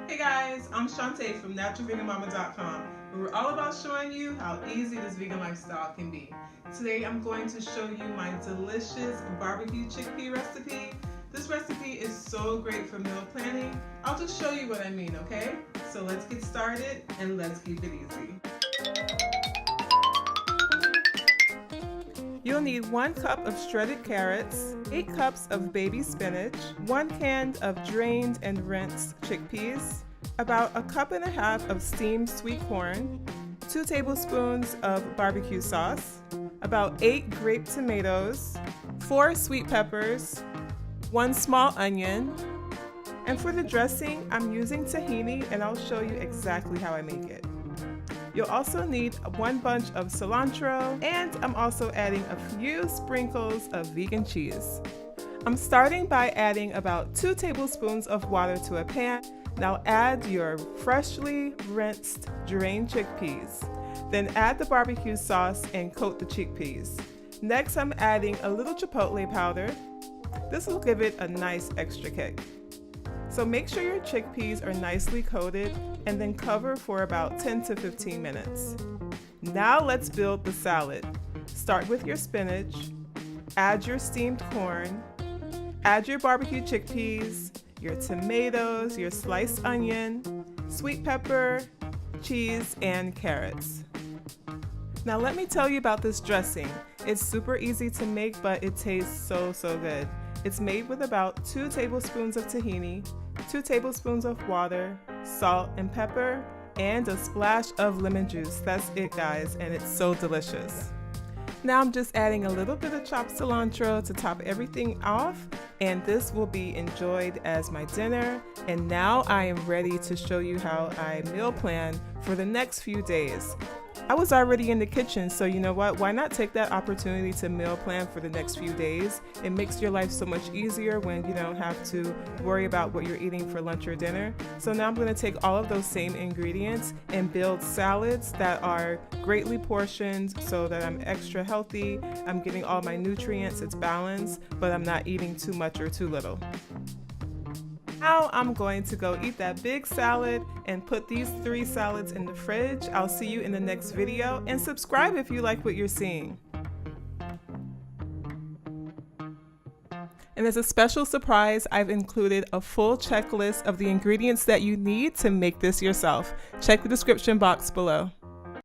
Hey guys, I'm Shantae from naturalveganmama.com, where we're all about showing you how easy this vegan lifestyle can be. Today I'm going to show you my delicious barbecue chickpea recipe. This recipe is so great for meal planning. I'll just show you what I mean, okay? So let's get started and let's keep it easy. You'll need 1 cup of shredded carrots, 8 cups of baby spinach, 1 can of drained and rinsed chickpeas, about 1.5 cups of steamed sweet corn, 2 tablespoons of barbecue sauce, about 8 grape tomatoes, 4 sweet peppers, 1 small onion, and for the dressing I'm using tahini, and I'll show you exactly how I make it. You'll also need 1 bunch of cilantro, and I'm also adding a few sprinkles of vegan cheese. I'm starting by adding about 2 tablespoons of water to a pan. Now add your freshly rinsed drained chickpeas. Then add the barbecue sauce and coat the chickpeas. Next I'm adding a little chipotle powder. This will give it a nice extra kick. So make sure your chickpeas are nicely coated and then cover for about 10 to 15 minutes. Now let's build the salad. Start with your spinach, add your steamed corn, add your barbecue chickpeas, your tomatoes, your sliced onion, sweet pepper, cheese, and carrots. Now let me tell you about this dressing. It's super easy to make, but it tastes so good. It's made with about 2 tablespoons of tahini, 2 tablespoons of water, salt and pepper, and a splash of lemon juice. That's it, guys, and it's so delicious. Now I'm just adding a little bit of chopped cilantro to top everything off, and this will be enjoyed as my dinner. And now I am ready to show you how I meal plan for the next few days. I was already in the kitchen, so you know what? Why not take that opportunity to meal plan for the next few days? It makes your life so much easier when you don't have to worry about what you're eating for lunch or dinner. So now I'm going to take all of those same ingredients and build salads that are greatly portioned so that I'm extra healthy. I'm getting all my nutrients, it's balanced, but I'm not eating too much or too little. Now I'm going to go eat that big salad and put these 3 salads in the fridge. I'll see you in the next video, and subscribe if you like what you're seeing. And as a special surprise, I've included a full checklist of the ingredients that you need to make this yourself. Check the description box below.